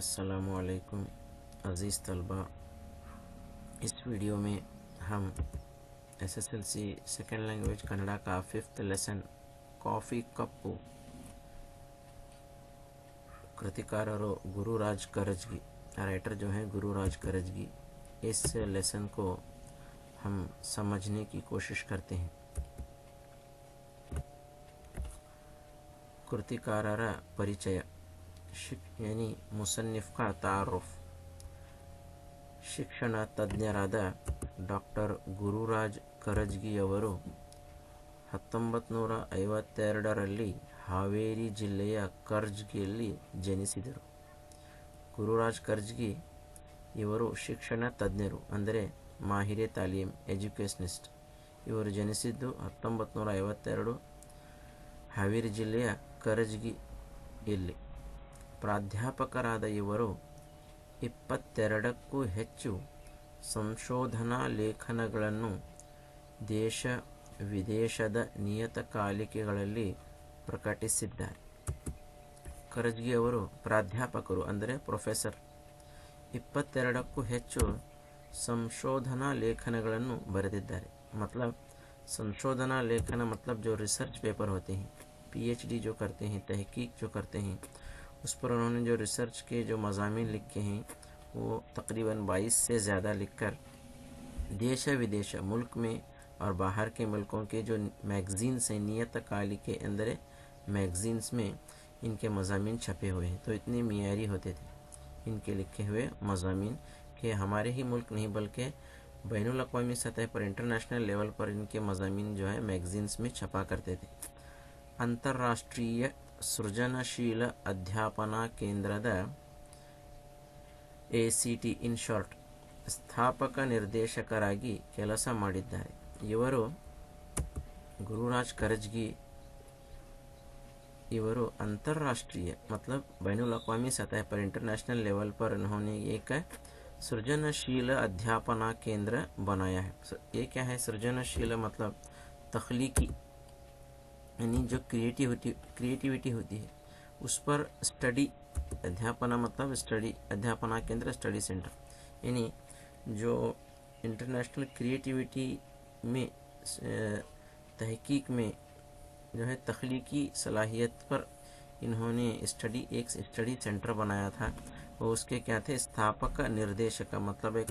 अस्सलामुअलैकुम अज़ीज़ तलबा। इस वीडियो में हम एसएसएलसी सेकेंड लैंग्वेज कन्नड़ा का 5th लेसन कॉफ़ी कप्पु कृतिकारರು गुरुराज करजगी, राइटर जो हैं गुरुराज करजगी, इस लेसन को हम समझने की कोशिश करते हैं। कृतिकारರ परिचय यानी मुसन्निफ का तारुफ। ಶಿಕ್ಷಣ ತಜ್ಞರಾದ ಡಾಕ್ಟರ್ ಗುರುರಾಜ್ ಕರಜ್ಗಿಯವರು 1952ರಲ್ಲಿ ಹಾವೇರಿ ಜಿಲ್ಲೆಯ ಕರ್ಜ್ಗಿಯಲ್ಲಿ ಜನಿಸಿದರು. ಗುರುರಾಜ್ ಕರ್ಜ್ಗಿ ಇವರು ಶಿಕ್ಷಣ ತಜ್ಞರು, ಅಂದರೆ ಮಾಹಿರೆ ತಾಲೀಮ್, ಎಜುಕೇಷನಿಸ್ಟ್. ಇವರು ಜನಿಸಿದ್ದು 1952 ಹಾವೇರಿ ಜಿಲ್ಲೆಯ ಕರಜ್ಗಿಯಲ್ಲಿ. ಪ್ರಾಧ್ಯಾಪಕರಾದ ಇವರು 22ಕ್ಕೂ ಹೆಚ್ಚು ಸಂಶೋಧನಾ ಲೇಖನಗಳನ್ನು ದೇಶ ವಿದೇಶದ ನಿಯತಕಾಲಿಕೆಗಳಲ್ಲಿ ಪ್ರಕಟಿಸಿದ್ದಾರೆ. ಕರಜ್ಗಿಯವರು ಪ್ರಾಧ್ಯಾಪಕರು, ಅಂದರೆ ಪ್ರೊಫೆಸರ್. 22ಕ್ಕೂ ಹೆಚ್ಚು ಸಂಶೋಧನಾ ಲೇಖನಗಳನ್ನು ಬರೆದಿದ್ದಾರೆ. मतलब संशोधना लेखन मतलब जो रिसर्च पेपर होते हैं, PhD जो करते हैं, तहकीक जो करते हैं, उस पर उन्होंने जो रिसर्च के जो मज़ामीन लिखे हैं वो तकरीबन 22 से ज़्यादा लिखकर देश विदेश, मुल्क में और बाहर के मुल्कों के जो मैगज़ीन्स हैं, नियतकालिक के अंदर मैगज़ीन्स में इनके मज़ामीन छपे हुए हैं. तो इतने मियारी होते थे इनके लिखे हुए मज़ामीन कि हमारे ही मुल्क नहीं बल्कि बैनुल अक़वामी सतह पर, इंटरनेशनल लेवल पर इनके मज़ामीन जो है मैगज़ीन्स में छपा करते थे. अंतर्राष्ट्रीय सृजनशील अध्यापना केंद्ರದ ACT ಇನ್ ಶಾರ್ಟ್ ಸ್ಥಾಪಕ ನಿರ್ದೇಶಕರಾಗಿ ಕೆಲಸ ಮಾಡಿದ್ದಾರೆ. ಇವರು गुरुराज करजगी इवरो अंतर्राष्ट्रीय मतलब बैनुल अक़वामी सतह पर, इंटरनेशनल लेवल पर उन्होंने एक सृजनशील अध्यापना केंद्र बनाया है. ये क्या है? सृजनशील मतलब तख्लीकी, यानी जो क्रिएटिविटी होती है उस पर स्टडी. अध्यापना मतलब स्टडी, अध्यापना केंद्र स्टडी सेंटर, यानी जो इंटरनेशनल क्रिएटिविटी में, तहकीक में जो है तख्लीकी सलाहियत पर इन्होंने एक स्टडी सेंटर बनाया था. वो उसके क्या थे? स्थापक निर्देशक मतलब एक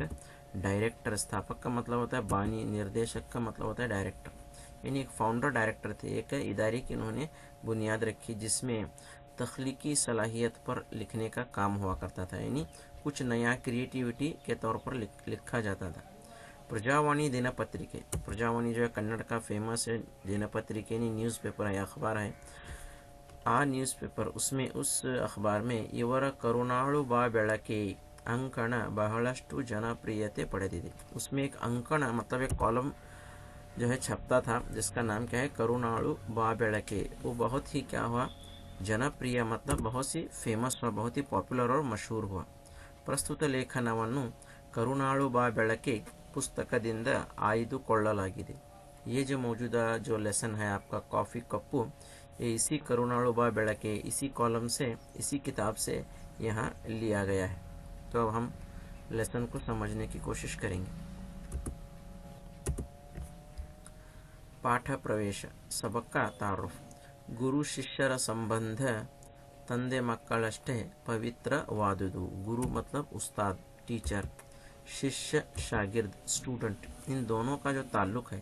डायरेक्टर. स्थापक का मतलब होता है बानी, निर्देशक का मतलब होता है डायरेक्टर, यानी एक फाउंडर डायरेक्टर थे. एक इदारे की इन्होंने बुनियाद रखी जिसमें तख्लीकी सलाहियत पर लिखने का काम हुआ करता था, यानी कुछ नया क्रिएटिविटी के तौर पर लिखा जाता था. प्रजावाणी दिनपत्रिके, प्रजावाणी जो है कन्नड़ का फेमस है दिनपत्रिके, यानी न्यूज़पेपर है, अखबार है. न्यूज़पेपर, उसमें उस अखबार में ಇವರ ಕರುಣಾಳು ಬಾ ಬೆಳಕೆ अंकण ಬಹಳಷ್ಟು जनप्रियते पड़ेती. उसमें एक अंकण मतलब एक कॉलम जो है छपता था जिसका नाम क्या है? करुणाಳು बा ಬೆಳಕೆ. वो बहुत ही क्या हुआ? जनप्रिय, मतलब बहुत सी फेमस हुआ, बहुत ही पॉपुलर और मशहूर हुआ. ಪ್ರಸ್ತುತ ಲೇಖನವನ್ನು ಕರುಣಾಳು ಬಾ ಬೆಳಕೆ पुस्तकದಿಂದ ಆಯ್ದುಕೊಳ್ಳಲಾಗಿದೆ. ये जो मौजूदा जो लेसन है आपका कॉफ़ी कप्पू, ये इसी करुणाಳು बा ಬೆಳಕೆ, इसी कॉलम से, इसी किताब से यहाँ लिया गया है. तो अब हम लेसन को समझने की कोशिश करेंगे. पाठ प्रवेश, सबक का तारुफ. गुरु शिष्यर संबंध ತಂದೆ ಮಕ್ಕಳಷ್ಟೇ ಪವಿತ್ರವಾದುದು. गुरु मतलब उस्ताद, टीचर. शिष्य शागिर्द, स्टूडेंट. इन दोनों का जो ताल्लुक़ है,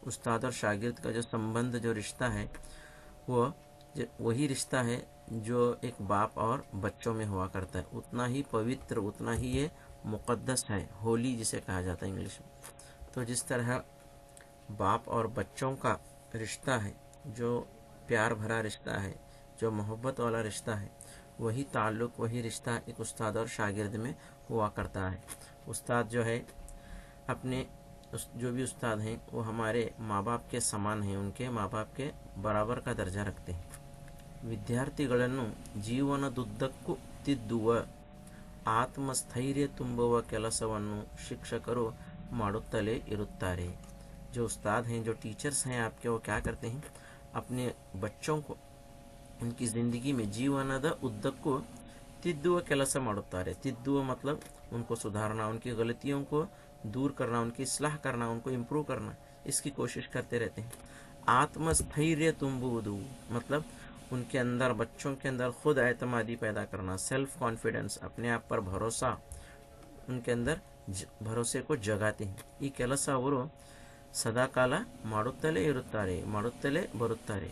उस्ताद और शागिर्द का जो संबंध, जो रिश्ता है, वही रिश्ता है जो एक बाप और बच्चों में हुआ करता है. उतना ही पवित्र, उतना ही ये मुक़द्दस है, होली जिसे कहा जाता है इंग्लिश में. तो जिस तरह बाप और बच्चों का रिश्ता है, जो प्यार भरा रिश्ता है, जो मोहब्बत वाला रिश्ता है, वही ताल्लुक़, वही रिश्ता एक उस्ताद और शागिर्द में हुआ करता है. उस्ताद जो है अपने जो भी उस्ताद हैं वो हमारे माँ बाप के समान हैं, उनके माँ बाप के बराबर का दर्जा रखते हैं. ವಿದ್ಯಾರ್ಥಿಗಳನ್ನು ಜೀವನದುದ್ದಕ್ಕೂ ತಿದ್ದುವ, ಆತ್ಮಸ್ಥೈರ್ಯ ತುಂಬುವ ಕೆಲಸವನ್ನು ಶಿಕ್ಷಕರು ಮಾಡುತ್ತಲೇ ಇರುತ್ತಾರೆ. जो उस्ताद हैं, जो टीचर्स हैं आपके, वो क्या करते हैं? अपने बच्चों को उनकी ज़िंदगी में जीवनದ ಉದ್ದಕ್ಕೂ तिद्दुव ಕೆಲಸ ಮಾಡುತ್ತಾರೆ. तिद्दुव मतलब उनको सुधारना, उनकी गलतियों को दूर करना, उनकी इस्लाह करना, उनको इम्प्रूव करना, इसकी कोशिश करते रहते हैं. आत्मस्थैर्य ತುಂಬುವುದು मतलब उनके अंदर, बच्चों के अंदर खुद एतमादी पैदा करना, सेल्फ कॉन्फिडेंस, अपने आप पर भरोसा, उनके अंदर ಭರೋಸೆ को ಜಗಾತೆ हैं. ಈ ಕೆಲಸ ಅವರು ಸದಾಕಾಲ ಮಾಡುತ್ತಲೇ ಬರುತ್ತಾರೆ.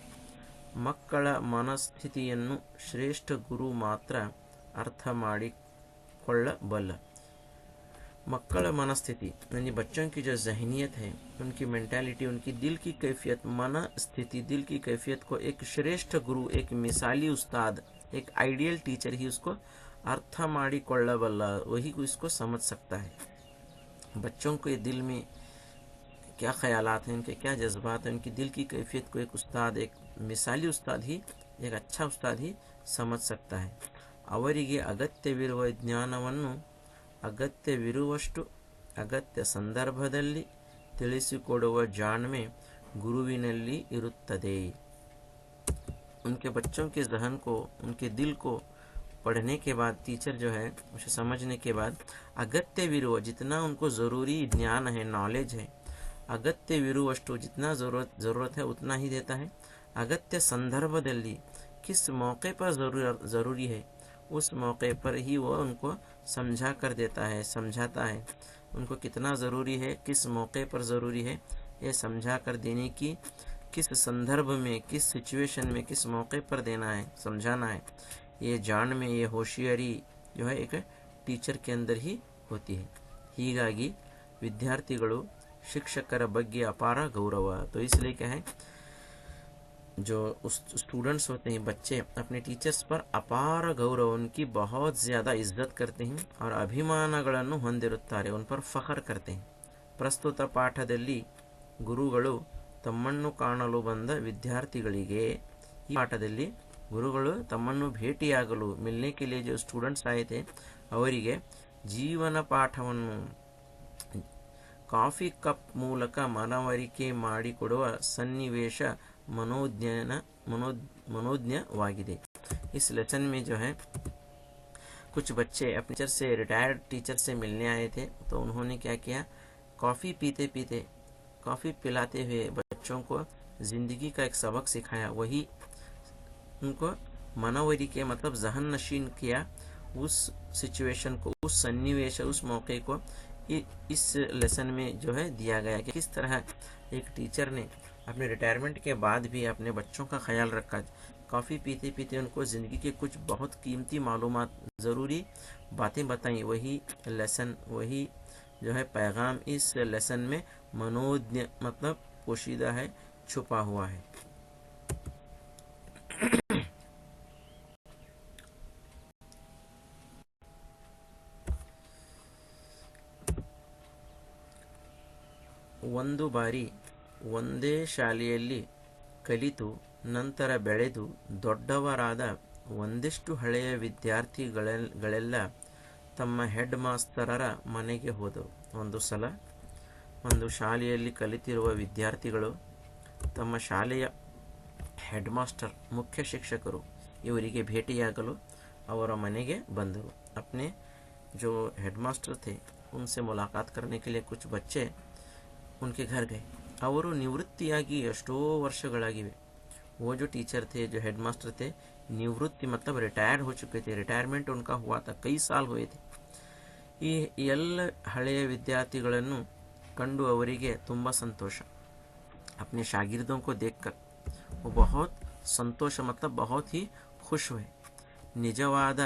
ಮಕ್ಕಳ ಮನಸ್ಥಿತಿಯನ್ನು ಶ್ರೇಷ್ಠ ಗುರು ಮಾತ್ರ अर्थ ಮಾಡಿಕೊಳ್ಳಬಲ್ಲ. मक्कड़ मनस्थिति यानी बच्चों की जो जहनीत है, उनकी मेंटालिटी, उनकी दिल की कैफियत, मन स्थिति, दिल की कैफियत को एक श्रेष्ठ गुरु, एक मिसाली उस्ताद, एक आइडियल टीचर ही उसको अर्थ ಮಾಡಿಕೊಳ್ಳಬಲ್ಲ, वही इसको समझ सकता है. बच्चों के दिल में क्या ख्यालात हैं, उनके क्या जज्बात हैं, उनकी दिल की कैफियत को एक उस्ताद, एक मिसाली उस्ताद ही, एक अच्छा उस्ताद ही समझ सकता है. ಅವರಿಗೆ ಅಗತ್ಯವಿರುವ ಜ್ಞಾನವನ್ನು ಅಗತ್ಯವಿರುವಷ್ಟು ಅಗತ್ಯ ಸಂದರ್ಭದಲ್ಲಿ ತಿಳಿಸಿಕೊಡುವ ಜಾಣ್ಮೆ गुरुविನಲ್ಲಿ ಇರುತ್ತದೆ. उनके बच्चों के जहन को, उनके दिल को पढ़ने के बाद टीचर जो है उसे समझने के बाद अगत्यविरुव, जितना उनको ज़रूरी ज्ञान है, नॉलेज है, अगत्यविरुवಷ್ಟು जितना ज़रूरत है उतना ही देता है. अगत्य संदर्भದಲ್ಲಿ, किस मौके पर ज़रूरी है उस मौके पर ही वो उनको समझा कर देता है, समझाता है. उनको कितना ज़रूरी है, किस मौके पर ज़रूरी है, ये समझा कर देने की, किस संदर्भ में, किस सिचुएशन में, किस मौके पर देना है, समझाना है, ये जान में, ये होशियारी जो है एक टीचर के अंदर ही होती है. ಹೀಗಾಗಿ ವಿದ್ಯಾರ್ಥಿಗಳು ಶಿಕ್ಷಕರ ಬಗ್ಗೆ ಅಪಾರ ಗೌರವ. तो इसलिए क्या है, जो स्टूडेंट्स होते हैं, बच्चे अपने टीचर्स पर अपार गौरव, उनकी बहुत ज़्यादा इज्जत करते हैं और ಅಭಿಮಾನಗಳನ್ನು ಹೊಂದಿರುತ್ತಾರೆ, उन पर फख्र करते हैं. ಪ್ರಸ್ತುತ ಪಾಠದಲ್ಲಿ ಗುರುಗಳು ತಮ್ಮನ್ನು ಕಾಣಲು ಬಂದ ವಿದ್ಯಾರ್ಥಿಗಳಿಗೆ, ಈ ಪಾಠದಲ್ಲಿ ಗುರುಗಳು ತಮ್ಮನ್ನು ಭೇಟಿಯಾಗಲು, मिलने के लिए जो स्टूडेंट्स आए थे, ಅವರಿಗೆ ಜೀವನ ಪಾಠವನ್ನು ಕಾಫಿ ಕಪ್ ಮೂಲಕ ಮನವರಿಕೆ ಮಾಡಿಕೊಡುವ ಸನ್ನಿವೇಶ मनोज्ञवाಗಿದೆ. इस लेसन में जो है कुछ बच्चे अपने टीचर से, रिटायर्ड टीचर से मिलने आए थे, तो उन्होंने क्या किया, कॉफ़ी पिलाते हुए बच्चों को ज़िंदगी का एक सबक सिखाया. वही उनको मनोवरी के मतलब जहन नशीन किया, उस सिचुएशन को, उस सन्निवेश, उस मौके को इस लेसन में जो है दिया गया कि किस तरह एक टीचर ने अपने रिटायरमेंट के बाद भी अपने बच्चों का ख्याल रखा. कॉफ़ी पीते पीते उनको ज़िंदगी के कुछ बहुत कीमती मालूमात, ज़रूरी बातें बताई. वही लेसन, वही जो है पैगाम इस लेसन में मनोज्ञ मतलब पोशीदा है, छुपा हुआ है. ಒಂದು ಬಾರಿ ಒಂದೇ ಶಾಲೆಯಲ್ಲಿ ಕಲಿತು ನಂತರ ಬೆಳೆದು ದೊಡ್ಡವರಾದ ಒಂದಿಷ್ಟು ಹಳೆಯ ವಿದ್ಯಾರ್ಥಿಗಳೆಲ್ಲ ತಮ್ಮ ಹೆಡ್ ಮಾಸ್ತರರ ಮನೆಗೆ ಹೋದರು. ಒಂದು ಸಲ ಒಂದು ಶಾಲೆಯಲ್ಲಿ ಕಲಿತಿರುವ ವಿದ್ಯಾರ್ಥಿಗಳು ತಮ್ಮ ಶಾಲೆಯ ಹೆಡ್ ಮಾಸ್ಟರ್, ಮುಖ್ಯ ಶಿಕ್ಷಕರು ಇವರಿಗೆ ಭೇಟಿಯಾಗಲು ಅವರ ಮನೆಗೆ ಬಂದರು. अपने जो हेड मास्टर थे उनसे मुलाकात करने के लिए कुछ बच्चे उनके घर गए. ಅವರು ನಿವೃತ್ತಿಯಾಗಿ ಎಷ್ಟೋ ವರ್ಷಗಳಾಗಿವೆ. वो जो टीचर थे, जो हेड मास्टर थे, निवृत्ति मतलब रिटायर्ड हो चुके थे, रिटायरमेंट उनका हुआ था, कई साल हुए थे. ಈ ಎಲ್ಲ ಹಳೆಯ ವಿದ್ಯಾರ್ಥಿಗಳನ್ನು ಕಂಡು ಅವರಿಗೆ ತುಂಬ ಸಂತೋಷ. अपने शागिर्दों को देखकर वो बहुत संतोष मतलब बहुत ही खुश हुए. ನಿಜವಾದ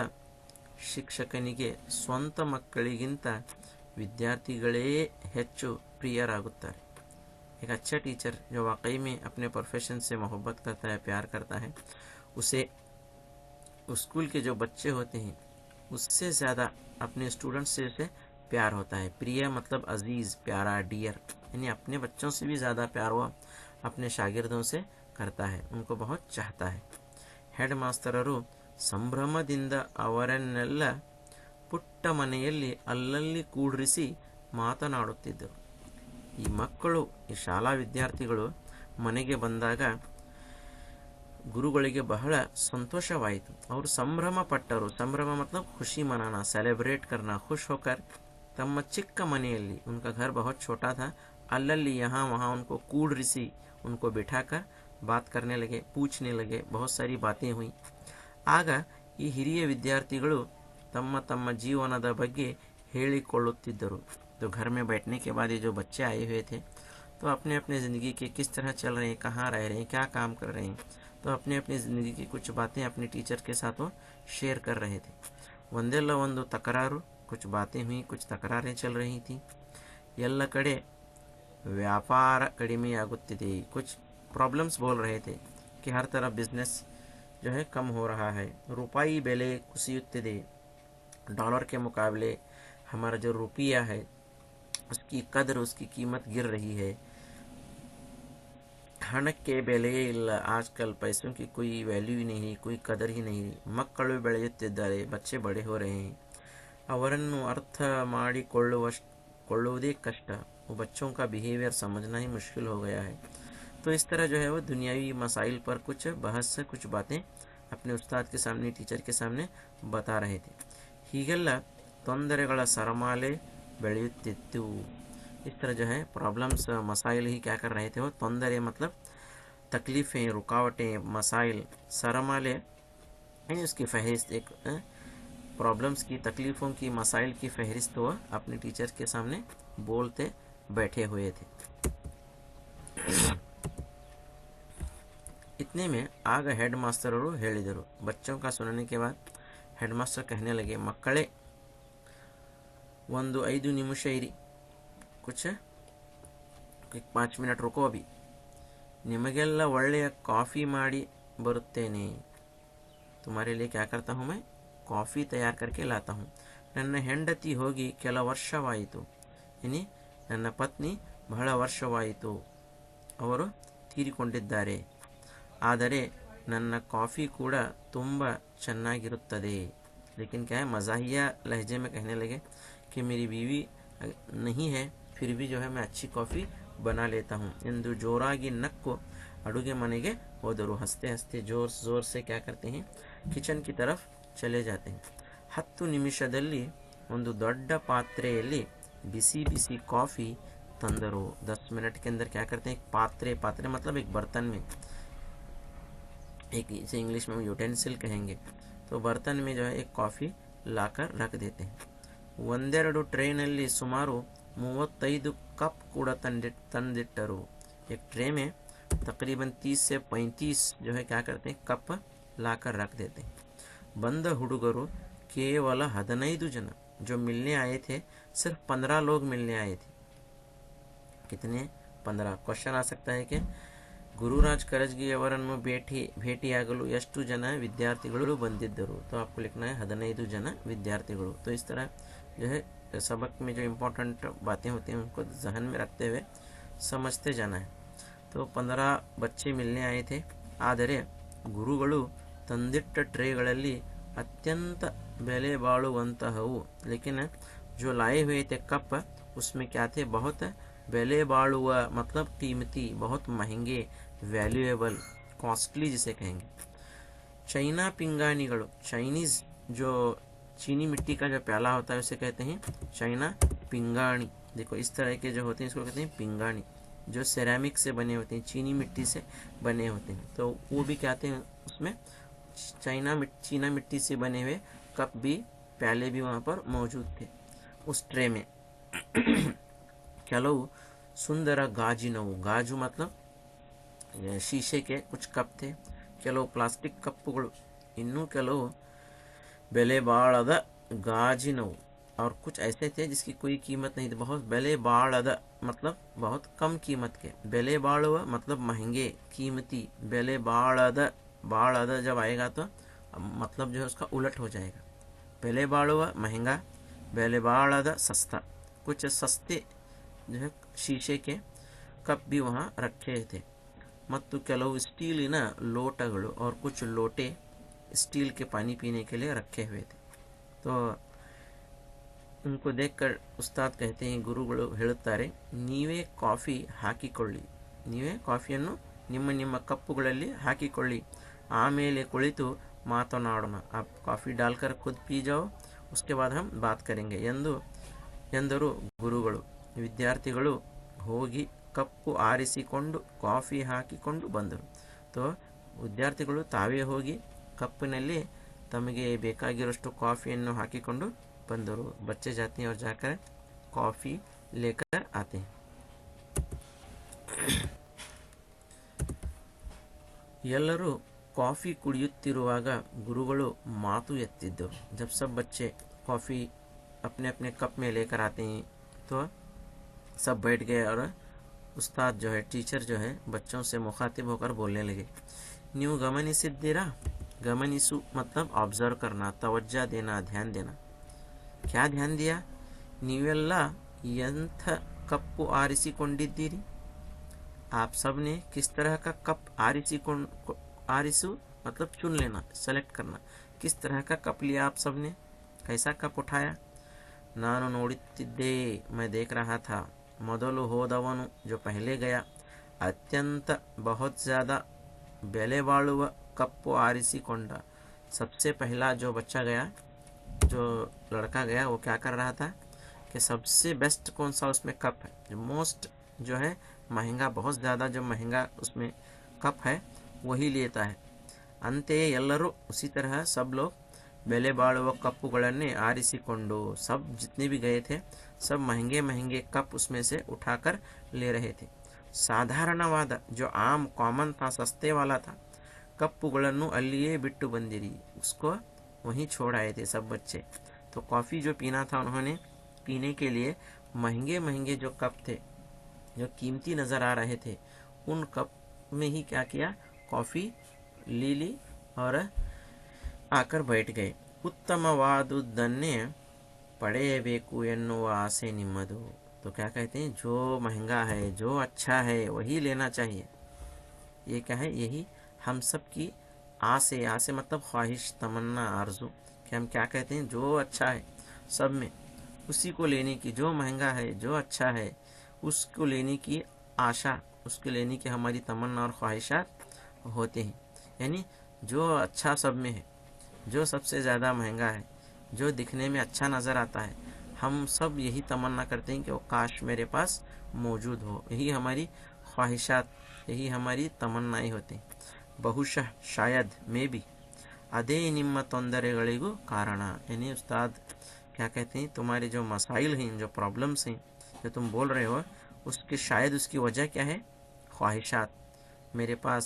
ಶಿಕ್ಷಕನಿಗೆ ಸ್ವಂತ ಮಕ್ಕಳಿಗಿಂತ ವಿದ್ಯಾರ್ಥಿಗಳೇ ಹೆಚ್ಚು ಪ್ರಿಯರಾಗುತ್ತಾರೆ. एक अच्छा टीचर जो वाकई में अपने प्रोफेशन से मोहब्बत करता है, प्यार करता है, उसे स्कूल के जो बच्चे होते हैं उससे ज़्यादा अपने स्टूडेंट्स से प्यार होता है. प्रिय मतलब अजीज़, प्यारा, डियर, यानी अपने बच्चों से भी ज़्यादा प्यार वो अपने शागिर्दों से करता है, उनको बहुत चाहता है. हेड मास्तरರು ಸಂಭ್ರಮದಿಂದ ಅವರನ್ನೆಲ್ಲ ಪುಟ್ಟ ಮನೆಯಲ್ಲಿ ಅಲ್ಲಲ್ಲಿ ಕೂಡ್ರಿಸಿ ಮಾತನಾಡುತ್ತಿದ್ದರು. ಈ ಮಕ್ಕಳು, ಈ ಶಾಲಾ ವಿದ್ಯಾರ್ಥಿಗಳು ಮನೆಗೆ ಬಂದಾಗ ಗುರುಗಳಿಗೆ ಬಹಳ ಸಂತೋಷವಾಯಿತು. ಅವರು ಸಂಭ್ರಮ ಪಟ್ಟರು. ಸಂಭ್ರಮ मतलब खुशी मनाना, सेलिब्रेट करना, खुश होकर ತಮ್ಮ ಚಿಕ್ಕ ಮನೆಯಲ್ಲಿ, उनका घर बहुत छोटा था, अल्लल्ली यहाँ वहाँ उनको ಕೂಡ್ರಿಸಿ, उनको बिठाकर बात करने लगे, पूछने लगे, बहुत सारी बातें हुई. ಆಗ ಈ ಹಿರಿಯ ವಿದ್ಯಾರ್ಥಿಗಳು ತಮ್ಮ ತಮ್ಮ ಜೀವನದ ಬಗ್ಗೆ ಹೇಳಿಕೊಳ್ಳುತ್ತಿದ್ದರು. तो घर में बैठने के बाद ये जो बच्चे आए हुए थे तो अपने अपने ज़िंदगी के किस तरह चल रहे हैं, कहाँ रह रहे हैं, क्या काम कर रहे हैं, तो अपने अपनी ज़िंदगी की कुछ बातें अपने टीचर के साथ वो शेयर कर रहे थे. ಒಂದೆಲ್ಲ ಒಂದು ತಕರಾರು, कुछ बातें हुई, कुछ तकरारें चल रही थी. ಎಲ್ಲ ಕಡೆ ವ್ಯಾಪಾರ ಕಡಿಮೆಯಾಗುತ್ತಿದೆ. कुछ प्रॉब्लम्स बोल रहे थे कि हर तरफ बिजनेस जो है कम हो रहा है. ರೂಪಾಯಿ ಬೆಲೆ ಕುಸಿಯುತ್ತಿದೆ. डॉलर के मुकाबले हमारा जो रुपया है उसकी कदर, उसकी कीमत गिर रही है. ಹಣಕ್ಕೆ ಬೆಲೆಯೇ ಇಲ್ಲ. आजकल पैसों की कोई वैल्यू ही नहीं, कोई कदर ही नहीं. ಮಕ್ಕಳು ಬೆಳೆಯುತ್ತಿದ್ದಾರೆ, बच्चे बड़े हो रहे हैं. ಅವರನ್ನು ಅರ್ಥ ಮಾಡಿಕೊಳ್ಳುವುದೇ ಕಷ್ಟ. वो बच्चों का बिहेवियर समझना ही मुश्किल हो गया है. तो इस तरह जो है वो दुनियावी मसाइल पर कुछ बहस, कुछ बातें अपने उस्ताद के सामने, टीचर के सामने बता रहे थे. ಹೀಗೆಲ್ಲ ತೊಂದರೆಗಳ ಸರಮಾಲೆ ಬೆಳೆಯುತ್ತಿತ್ತು. इस तरह जो है प्रॉब्लम्स, मसाइल ही क्या कर रहे थे वो. ತೊಂದರೆ मतलब तकलीफ़ें, रुकावटें, मसाइल, सरमाले यानी उसकी फहरिस्त, एक प्रॉब्लम्स की, तकलीफ़ों की, मसाइल की फहरिस्त वो अपने टीचर के सामने बोलते बैठे हुए थे. इतने में आग हेड मास्टर और ಹೇಳಿದರು. बच्चों का सुनने के बाद हेड मास्टर कहने लगे, ಮಕ್ಕಳೇ ಒಂದು 5 ನಿಮಿಷ ಇರಿ, कुछ 5 मिनट रुको अभी, ನಿಮಗೆಲ್ಲ ಒಳ್ಳೆಯ ಕಾಫಿ ಮಾಡಿ ಬರುತ್ತೇನೆ. तुम्हारे लिए क्या करता हूँ मैं, ಕಾಫಿ ತಯಾರು करके लाता हूँ. ನನ್ನ ಹೆಂಡತಿ ಹೋಗಿ ಕೆಲ ವರ್ಷವಾಯಿತು. ಇನಿ ನನ್ನ ಪತ್ನಿ ಬಹಳ ವರ್ಷವಾಯಿತು, ಅವರು ತೀರಿಕೊಂಡಿದ್ದಾರೆ. ಆದರೆ ನನ್ನ ಕಾಫಿ ಕೂಡ ತುಂಬ ಚೆನ್ನಾಗಿರುತ್ತದೆ. लेकिन क्या है, मज़ाहिया लहजे में कहने लगे कि मेरी बीवी नहीं है, फिर भी जो है मैं अच्छी कॉफ़ी बना लेता हूँ. ಎಂದು ಜೋರಾಗಿ ನಕ್ಕು ಅಡುಗೆ ಮನೆಗೆ ಹೋದರು. हंसते हंसते जोर से क्या करते हैं, किचन की तरफ चले जाते हैं. 10 ನಿಮಿಷದಲ್ಲಿ ಒಂದು ದೊಡ್ಡ ಪಾತ್ರೆಯಲ್ಲಿ बिसी बिसी कॉफ़ी तंदरो. 10 मिनट के अंदर क्या करते हैं, एक पात्रे मतलब एक बर्तन में, एक इसे इंग्लिश में यूटेंसिल कहेंगे, तो बर्तन में जो है एक कॉफ़ी लाकर रख देते हैं. ಒಂದೆರಡು ಟ್ರೇನಲ್ಲಿ ಸುಮಾರು 35 कप ಕೂಡ ತಂದಿಟ್ಟರು. एक ट्रे में तकरीबन 30 से 35 जो है क्या करते हैं, कप लाकर रख देते हैं. ಬಂದ ಹುಡುಗರು ಕೇವಲ 15 ಜನ. जो मिलने आए थे सिर्फ 15 लोग मिलने आए थे. कितने, 15. क्वेश्चन आ सकता है कि ಗುರುರಾಜ್ ಕರಜ್ಗಿ ಅವರನ್ನು ಭೇಟಿಯಾಗಲು ಎಷ್ಟು ಜನ ವಿದ್ಯಾರ್ಥಿಗಳು ಬಂದಿದ್ದರು. तो आपको लिखना है 15 जन विद्यार्थिಗಳು. तो इस तरह जो है सबक में जो इम्पोर्टेंट बातें होती हैं उनको जहन में रखते हुए समझते जाना है. तो 15 बच्चे मिलने आए थे. ಆದರೆ ಗುರುಗಳು ತಂದಿಟ್ಟ ಟ್ರೇಗಳಲ್ಲಿ अत्यंत बेले बाಳುವಂತಹವು. लेकिन जो लाए हुए थे कप उसमें क्या थे, बहुत बेले बाಳುವ मतलब कीमती, बहुत महंगे, वैल्यूएबल, कॉस्टली जिसे कहेंगे. चाइना पिंगाणिಗಳು, चाइनीज़ जो चीनी मिट्टी का जो प्याला होता है उसे कहते हैं चाइना पिंगाणी. देखो इस तरह के जो होते हैं इसको कहते हैं पिंगाणी. जो सेरामिक से बने होते हैं, चीनी मिट्टी से बने होते हैं, तो वो भी कहते हैं. उसमें चीना मिट्टी से बने हुए कप भी, प्याले भी वहाँ पर मौजूद थे उस ट्रे में. ಕೆಲವು ಸುಂದರ ಗಾಜಿನವು, ಗಾಜು मतलब शीशे के कुछ कप थे, ಕೆಲವು ಪ್ಲಾಸ್ಟಿಕ್ ಕಪ್ಪುಗಳು, ಇನ್ನೂ ಕೆಲವು ಬೆಲೆ ಬಾಳದ ಗಾಜಿನವು. और कुछ ऐसे थे जिसकी कोई कीमत नहीं थी, बहुत बेले बाळद मतलब बहुत कम कीमत के. बेले बाಳುವ मतलब महंगे, कीमती. बेले बाळद जब आएगा तो मतलब जो है उसका उलट हो जाएगा. बेले बाಳುವ महंगा, बेले बाळद सस्ता. कुछ सस्ते जो है शीशे के कप भी वहाँ रखे थे. ಮತ್ತು ಕೆಲವು ಸ್ಟೀಲಿನ ಲೋಟಗಳು, और कुछ लोटे स्टील के पानी पीने के लिए रखे हुए थे. तो उनको देखकर उस्ताद कहते हैं, ಗುರುಗಳು ಹೇಳುತ್ತಾರೆ, ನೀವೇ ಕಾಫಿ ಹಾಕಿಕೊಳ್ಳಿ, ನೀವೇ ಕಾಫಿಯನ್ನು ನಿಮ್ಮ ನಿಮ್ಮ ಕಪ್ಪುಗಳಲ್ಲಿ ಹಾಕಿಕೊಳ್ಳಿ, ಆಮೇಲೆ ಕುಳಿತು ಮಾತನಾಡೋಣ. आप कॉफ़ी डालकर खुद पी जाओ, उसके बाद हम बात करेंगे ಎಂದರು ಗುರುಗಳು. ವಿದ್ಯಾರ್ಥಿಗಳು ಹೋಗಿ ಕಪ್ಪು ಆರಿಸಿಕೊಂಡು ಕಾಫಿ ಹಾಕಿಕೊಂಡು ಬಂದರು. ತೋ ವಿದ್ಯಾರ್ಥಿಗಳು ತಾವೇ ಹೋಗಿ ಕಪ್ಪಿನಲ್ಲಿ ತಮಗೆ ಬೇಕಾಗಿರೋಷ್ಟು ಕಾಫಿಯನ್ನು ಹಾಕಿಕೊಂಡು ಬಂದರು. बच्चे जाते हैं और जाकर कॉफ़ी लेकर आते हैं. ಎಲ್ಲರೂ ಕಾಫಿ ಕುಡಿಯುತ್ತಿರುವಾಗ ಗುರುಗಳು ಮಾತು ಎತ್ತಿದ್ದರು. जब सब बच्चे कॉफ़ी अपने अपने कप में लेकर आते हैं तो सब बैठ गए और उस्ताद जो है, टीचर जो है, बच्चों से मुखातिब होकर बोलने लगे. न्यू गमनिसिद्दीरा. गमनिसु मतलब ऑब्जर्व करना, तवज्जा देना, ध्यान देना. क्या ध्यान दिया? ನೀವೆಲ್ಲ ಎಂಥ ಕಪ್ಪು ಆರಿಸಿಕೊಂಡಿದ್ದೀರಿ? आप सब ने किस तरह का कप आरिसु मतलब चुन लेना, सेलेक्ट करना. किस तरह का कप लिया आप सब ने? कैसा कप उठाया? ನಾನು ನೋಡುತ್ತಿದ್ದೆ, मैं देख रहा था. ಮೊದಲು ಹೋದವನು जो पहले गया, अत्यंत बहुत ज़्यादा ಬೆಲೆ ಬಾಳುವ कप्पु आरिसिಕೊಂಡ. सबसे पहला जो बच्चा गया, जो लड़का गया, वो क्या कर रहा था कि सबसे बेस्ट कौन सा उसमें कप है, जो मोस्ट जो है महंगा, बहुत ज़्यादा जो महंगा उसमें कप है वही लेता है. ಅಂತೆಯೇ ಎಲ್ಲರೂ उसी तरह सब लोग ಬೆಲೆ ಬಾಳುವ ಕಪ್ಪುಗಳನ್ನೇ ಆರಿಸಿಕೊಂಡು, सब जितने भी गए थे सब महंगे महंगे कप उसमें से उठाकर ले रहे थे. ಸಾಧಾರಣವಾದ जो आम कॉमन था, सस्ते वाला था, कप्पुಗಳನ್ನು अल्लिए बिट्टू बंदिरी, उसको वहीं छोड़ आए थे सब बच्चे. तो कॉफ़ी जो पीना था उन्होंने पीने के लिए महंगे महंगे जो कप थे, जो कीमती नज़र आ रहे थे, उन कप में ही क्या किया, कॉफ़ी ली और आकर बैठ गए. ಉತ್ತಮವಾದುದನ್ನೇ ಪಡೆಯಬೇಕು ಎನ್ನುವ ಆಸೆ ನಿಮ್ಮದು. तो क्या कहते हैं, जो महंगा है, जो अच्छा है वही लेना चाहिए. ये क्या है, यही हम सब की आसे. आसे मतलब ख्वाहिश, तमन्ना, आरजू. कि हम क्या कहते हैं, जो अच्छा है सब में उसी को लेने की, जो महंगा है, जो अच्छा है उसको लेने की आशा, उसको लेने की हमारी तमन्ना और ख्वाहिशात होते हैं. यानी जो अच्छा सब में है, जो सबसे ज़्यादा महंगा है, जो दिखने में अच्छा नज़र आता है, हम सब यही तमन्ना करते हैं कि वो काश मेरे पास मौजूद हो. यही हमारी ख्वाहिशात, यही हमारी तमन्नाएं होती हैं. ಬಹುಶಃ शायद में भी ಅದೇ ನಿಮ್ಮ ತೊಂದರೆಗಳಿಗೂ ಕಾರಣ. यानी उस्ताद क्या कहते हैं, तुम्हारे जो मसाइल हैं, जो प्रॉब्लम्स हैं, जो तुम बोल रहे हो, उसके शायद उसकी वजह क्या है, ख्वाहिशात. मेरे पास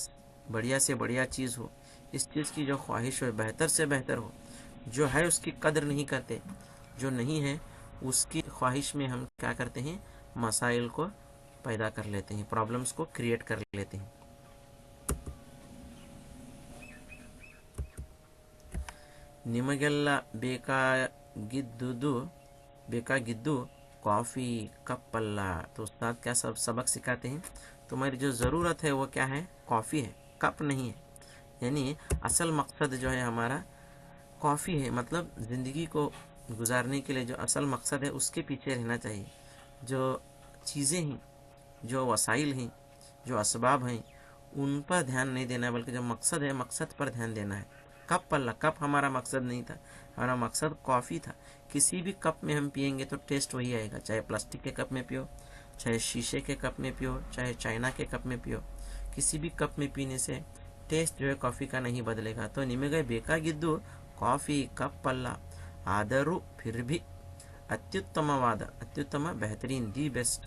बढ़िया से बढ़िया चीज़ हो, इस चीज़ की जो ख्वाहिश हो, बेहतर से बेहतर हो, जो है उसकी कदर नहीं करते, जो नहीं है उसकी ख्वाहिश में हम क्या करते हैं, मसाइल को पैदा कर लेते हैं, प्रॉब्लम्स को क्रिएट कर लेते हैं. ನಿಮಗೆಲ್ಲ ಬೇಕಾಗಿದ್ದು कॉफ़ी कप अल्ला. तो उस्ताद क्या सब सबक सिखाते हैं, तुम्हारी जो ज़रूरत है वो क्या है, कॉफ़ी है, कप नहीं है. यानी असल मकसद जो है हमारा कॉफ़ी है. मतलब ज़िंदगी को गुजारने के लिए जो असल मकसद है उसके पीछे रहना चाहिए. जो चीज़ें हैं, जो वसाइल हैं, जो असबाब हैं, उन पर ध्यान नहीं देना, बल्कि जो मकसद है, मकसद पर ध्यान देना है. कप अल्ला, कप हमारा मकसद नहीं था, हमारा मकसद कॉफ़ी था. किसी भी कप में हम पियेंगे तो टेस्ट वही आएगा, चाहे प्लास्टिक के कप में पियो, चाहे शीशे के कप में पियो, चाहे चाइना के कप में पियो. किसी भी कप में पीने से टेस्ट जो है कॉफ़ी का नहीं बदलेगा. तो निಮಗೆ ಬೇಕಾಗಿದ್ದು कॉफ़ी कप अल्ला. आदरू फिर भी अत्युत्तमवाद, अत्युत्तम बेहतरीन, दी बेस्ट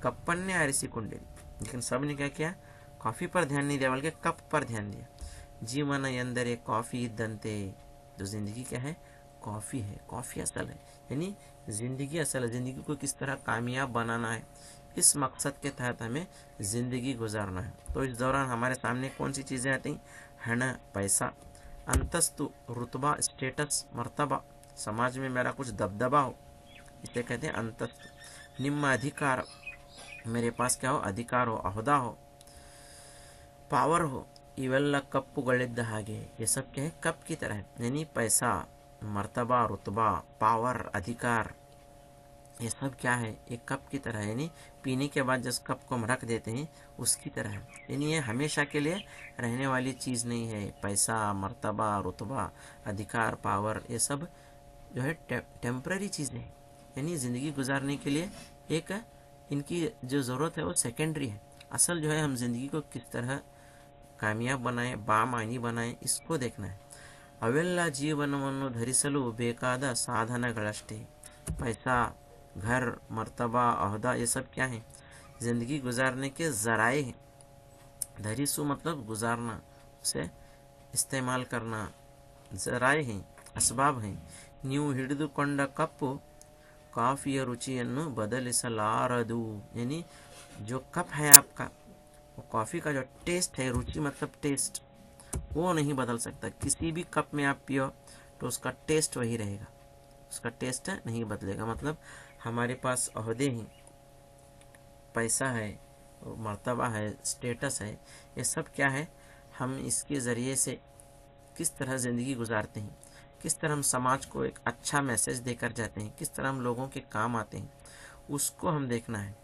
कप्पन्ने आरिसिಕೊಂಡಿರಿ. लेकिन सब ने क्या किया, कॉफ़ी पर ध्यान नहीं दिया बल्कि कप पर ध्यान दिया. जीवन ಎಂದರೆ कॉफ़ी इद्दंते. तो ज़िंदगी क्या है, कॉफ़ी है, कॉफ़ी असल है. यानी ज़िंदगी असल है. ज़िंदगी को किस तरह कामयाब बनाना है, इस मकसद के तहत हमें ज़िंदगी गुजारना है. तो इस दौरान हमारे सामने कौन सी चीज़ें आती, हण, पैसा, अंतस्तु, रुतबा, स्टेटस, मर्तबा, समाज में मेरा कुछ दबदबा हो, इसे कहते हैं अंतस्तु. निम्न अधिकार, मेरे पास क्या हो, अधिकार हो, अहदा हो, पावर हो. ಇವೆಲ್ಲ ಕಪ್ಪುಗಳಿದ್ದ ಹಾಗೆ. ये सब क्या है, कप की तरह है. यानी पैसा, मर्तबा, रुतबा, पावर, अधिकार, ये सब क्या है, एक कप की तरह है, यानी पीने के बाद जिस कप को हम रख देते हैं उसकी तरह है। यानी ये हमेशा के लिए रहने वाली चीज़ नहीं है। पैसा, मर्तबा, रुतबा, अधिकार, पावर, ये सब जो है टेम्पररी चीज़ें हैं। यानी ज़िंदगी गुजारने के लिए एक इनकी जो ज़रूरत है वो सेकेंडरी है। असल जो है हम ज़िंदगी को किस तरह कामयाब बनाएं, बामानी बनाएं, इसको देखना है। ಅವೆಲ್ಲ ಜೀವನವನ್ನು ಧರಿಸಲು ಬೇಕಾದ साधनಗಳಷ್ಟೇ। पैसा, घर, मर्तबा, अहदा, ये सब क्या है, ज़िंदगी गुजारने के ज़राए हैं। धरिसु मतलब गुजारना, उसे इस्तेमाल करना, ज़राए हैं, असबाब हैं। ನೀವು ಹಿಡಿದುಕೊಂಡ ಕಪ್ಪು ಕಾಫಿಯ ರುಚಿಯನ್ನು बदलिಸಲಾರದು। यानी जो कप है आपका, वो कॉफ़ी का जो टेस्ट है, रुचि मतलब टेस्ट, वो नहीं बदल सकता। किसी भी कप में आप पियो तो उसका टेस्ट वही रहेगा, उसका टेस्ट नहीं बदलेगा। मतलब हमारे पास ओहदे हैं, पैसा है, मर्तबा है, स्टेटस है, ये सब क्या है, हम इसके ज़रिए से किस तरह ज़िंदगी गुजारते हैं, किस तरह हम समाज को एक अच्छा मैसेज देकर जाते हैं, किस तरह हम लोगों के काम आते हैं, उसको हम देखना है।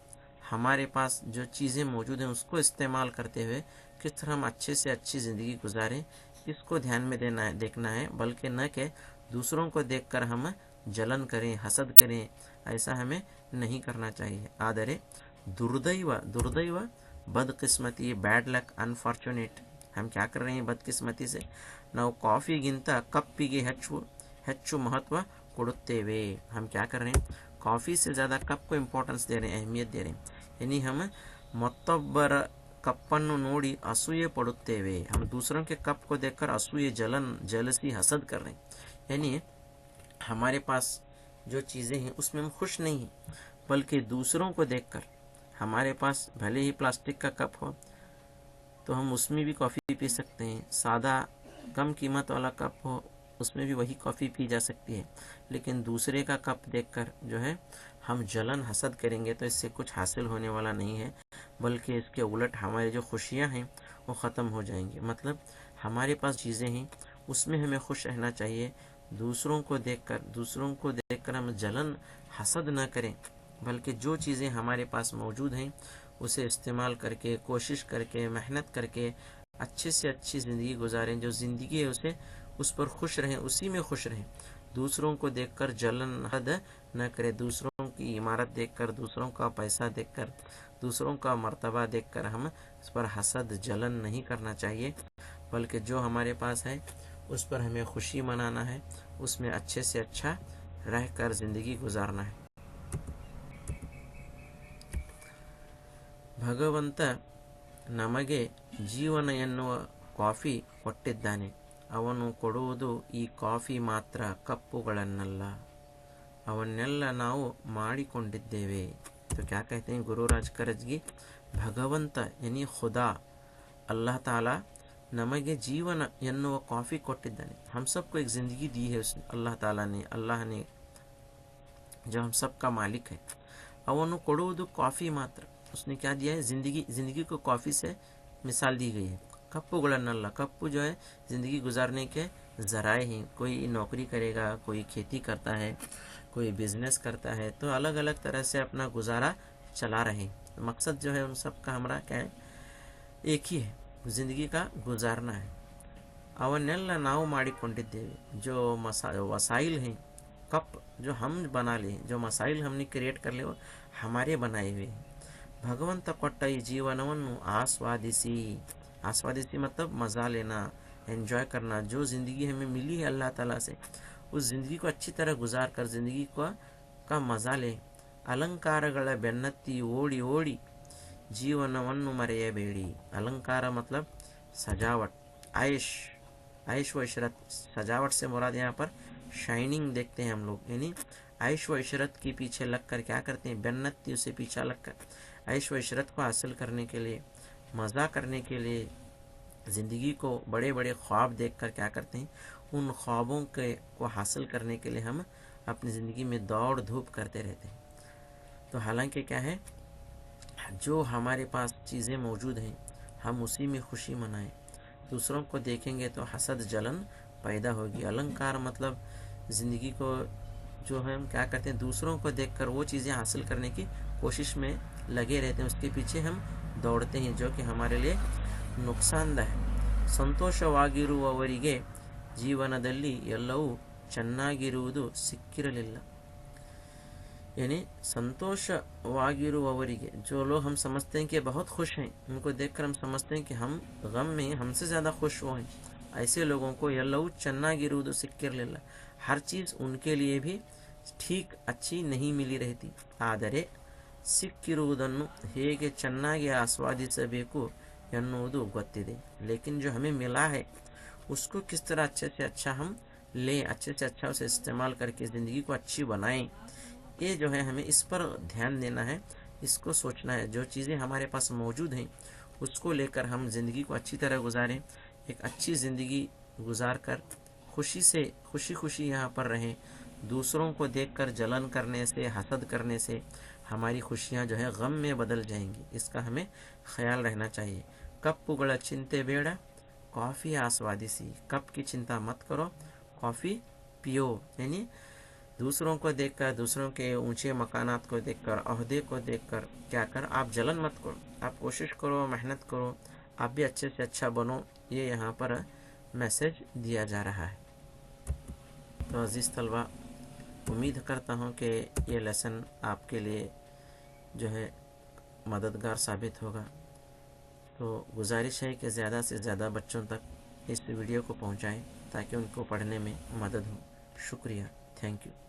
हमारे पास जो चीज़ें मौजूद हैं उसको इस्तेमाल करते हुए किस तरह हम अच्छे से अच्छी ज़िंदगी गुजारें, इसको ध्यान में देना है, देखना है। बल्कि न कि दूसरों को देखकर हम जलन करें, हसद करें, ऐसा हमें नहीं करना चाहिए। ಆದರೆ दुर्दैव बदकिस्मती, बैड लक, अनफॉर्चुनेट, हम क्या कर रहे हैं बदकिस्मती से, ನಾವು ಕಾಫಿಗಿಂತ ಕಪ್ಪಿಗೆ ಹೆಚ್ಚು महत्व ಕೊಡುತ್ತೇವೆ। हम क्या कर रहे हैं, कॉफ़ी से ज़्यादा कप को इम्पोर्टेंस दे रहे हैं, अहमियत दे रहे हैं। यानी हम ಮತ್ತೊಬ್ಬರ ಕಪ್ಪನ್ನು ನೋಡಿ असूये पड़ुत्तेवे, हम दूसरों के कप को देखकर असूये, जलन, जलसी, हसद कर रहे हैं। यानी हमारे पास जो चीज़ें हैं उसमें हम खुश नहीं हैं, बल्कि दूसरों को देखकर, हमारे पास भले ही प्लास्टिक का कप हो तो हम उसमें भी कॉफ़ी पी सकते हैं, सादा कम कीमत वाला कप हो उसमें भी वही कॉफ़ी पी जा सकती है। लेकिन दूसरे का कप देखकर जो है हम जलन, हसद करेंगे तो इससे कुछ हासिल होने वाला नहीं है, बल्कि इसके उलट हमारी जो खुशियां हैं वो ख़त्म हो जाएंगी। मतलब हमारे पास चीज़ें हैं उसमें हमें खुश रहना चाहिए। दूसरों को देखकर हम जलन, हसद न करें, बल्कि जो चीज़ें हमारे पास मौजूद हैं उसे इस्तेमाल करके, कोशिश करके, मेहनत करके अच्छे से अच्छी ज़िंदगी गुजारें। जो ज़िंदगी है उसे उस पर खुश रहें, उसी में खुश रहें। दूसरों को देखकर जलन, हद न करें। दूसरों की इमारत देखकर, दूसरों का पैसा देखकर, दूसरों का मर्तबा देखकर हम उस पर हसद, जलन नहीं करना चाहिए, बल्कि जो हमारे पास है उस पर हमें खुशी मनाना है, उसमें अच्छे से अच्छा रहकर ज़िंदगी गुजारना है। ಭಗವಂತ ನಮಗೆ ಜೀವನ ಎನ್ನುವ ಕಾಫಿ ಕೊಟ್ಟಿದ್ದಾನೆ. ಅವನು ಕೊಡುವುದು ಈ ಕಾಫಿ ಮಾತ್ರ, ಕಪ್ಪುಗಳನ್ನಲ್ಲ. ಅವನ್ನೆಲ್ಲ ನಾವು ಮಾಡಿಕೊಂಡಿದ್ದೇವೆ. तो क्या कहते हैं गुरुराज करजगी, भगवंत यानी खुदा, अल्लाह ताला नमगे जीवन ಎನ್ನುವ ಕಾಫಿ ಕೊಟ್ಟಿದ್ದಾನೆ। हम सबको एक ज़िंदगी दी है उसने, अल्लाह ताला ने, अल्लाह ने, जो हम सब का मालिक है। ಅವನು ಕೊಡುವುದು ಕಾಫಿ ಮಾತ್ರ, उसने क्या दिया है, ज़िंदगी को कॉफ़ी से मिसाल दी गई है। कप्पुगलन्नल्ला, कप्पू जो है ज़िंदगी गुजारने के ज़राए हैं। कोई नौकरी करेगा, कोई खेती करता है, कोई बिजनेस करता है, तो अलग अलग तरह से अपना गुजारा चला रहे हैं। मकसद जो है उन सब का हमारा क्या है, एक ही है, ज़िंदगी का गुजारना है। ಅವನ್ನೆಲ್ಲ ನಾವು ಮಾಡಿಕೊಂಡಿದ್ದೇವೆ, जो वसाइल हैं, कप जो हम बना ले, जो मसाइल हमने क्रिएट कर ले वो हमारे बनाए हुए हैं। भगवंत ಕೊಟ್ಟ ಈ ಜೀವನವನ್ನು आस्वादिसी, आस्वादिसी मतलब मज़ा लेना, एंजॉय करना। जो ज़िंदगी हमें मिली है अल्लाह ताला से, उस ज़िंदगी को अच्छी तरह गुजार कर ज़िंदगी का मज़ा ले। अलंकारಗಳ ಬೆನ್ನತ್ತಿ ಓಡಿ ಓಡಿ ಜೀವನವನ್ನು ಮರೆಯಬೇಡಿ। अलंकार मतलब सजावट, आयश व इशरत। सजावट से मुराद यहाँ पर शाइनिंग देखते हैं हम लोग, यानी आयश व इशरत के पीछे लगकर क्या करते हैं, बेन्नती, उसे पीछा लगकर आयश व इशरत को हासिल करने के लिए, मज़ा करने के लिए, ज़िंदगी को बड़े बड़े ख्वाब देखकर क्या करते हैं, उन ख्वाबों को हासिल करने के लिए हम अपनी ज़िंदगी में दौड़ धूप करते रहते हैं। तो हालांकि क्या है, जो हमारे पास चीज़ें मौजूद हैं हम उसी में खुशी मनाएं। दूसरों को देखेंगे तो हसद, जलन पैदा होगी। अलंकार मतलब ज़िंदगी को जो हम क्या करते हैं, दूसरों को देखकर वो चीज़ें हासिल करने की कोशिश में लगे रहते हैं, उसके पीछे हम दौड़ते हैं, जो कि हमारे लिए नुकसानदायक है। ಸಂತೋಷವಾಗಿರುವವರಿಗೆ ಜೀವನದಲ್ಲಿ ಎಲ್ಲವೂ ಚೆನ್ನಾಗಿರುವುದು ಸಿಕ್ಕಿರಲಿಲ್ಲ। यानी संतोषवागिरुववरिगे, जो लोग हम समझते हैं कि बहुत खुश हैं, उनको देखकर हम समझते हैं कि हम गम में हमसे ज़्यादा खुश वो हैं, ऐसे लोगों को यल्लऊ चन्नागिरुವುದು ಸಿಕ್ಕಿರಲಿಲ್ಲ, हर चीज़ उनके लिए भी ठीक अच्छी नहीं मिली रहती। ಆದರೆ ಸಿಕ್ಕಿರುವುದನ್ನು ಹೇಗೆ ಚೆನ್ನಾಗಿ ಆಸ್ವಾದಿಸಬೇಕು ಎನ್ನುವುದು ಗೊತ್ತಿದೆ। लेकिन जो हमें मिला है उसको किस तरह अच्छे से अच्छा हम लें, अच्छे से अच्छा उसे इस्तेमाल करके ज़िंदगी को अच्छी बनाएं, ये जो है हमें इस पर ध्यान देना है, इसको सोचना है। जो चीज़ें हमारे पास मौजूद हैं उसको लेकर हम ज़िंदगी को अच्छी तरह गुजारें, एक अच्छी ज़िंदगी गुजार कर खुशी से खुशी यहाँ पर रहें। दूसरों को देखकर जलन करने से, हसद करने से हमारी खुशियाँ जो है गम में बदल जाएंगी, इसका हमें ख्याल रहना चाहिए। कप्पुಗಳ चिंते ಬೇಡ, कॉफ़ी आस्वादिसी। कप की चिंता मत करो, कॉफ़ी पियो। यानी दूसरों को देखकर, दूसरों के ऊंचे मकानात को देखकर, अहदे को देखकर क्या कर, आप जलन मत करो, आप कोशिश करो, मेहनत करो, आप भी अच्छे से अच्छा बनो। ये यहाँ पर मैसेज दिया जा रहा है। तो अजीज़ तलबा, उम्मीद करता हूँ कि ये लेसन आपके लिए जो है मददगार साबित होगा। तो गुजारिश है कि ज़्यादा से ज़्यादा बच्चों तक इस वीडियो को पहुँचाएँ ताकि उनको पढ़ने में मदद हो। शुक्रिया, थैंक यू।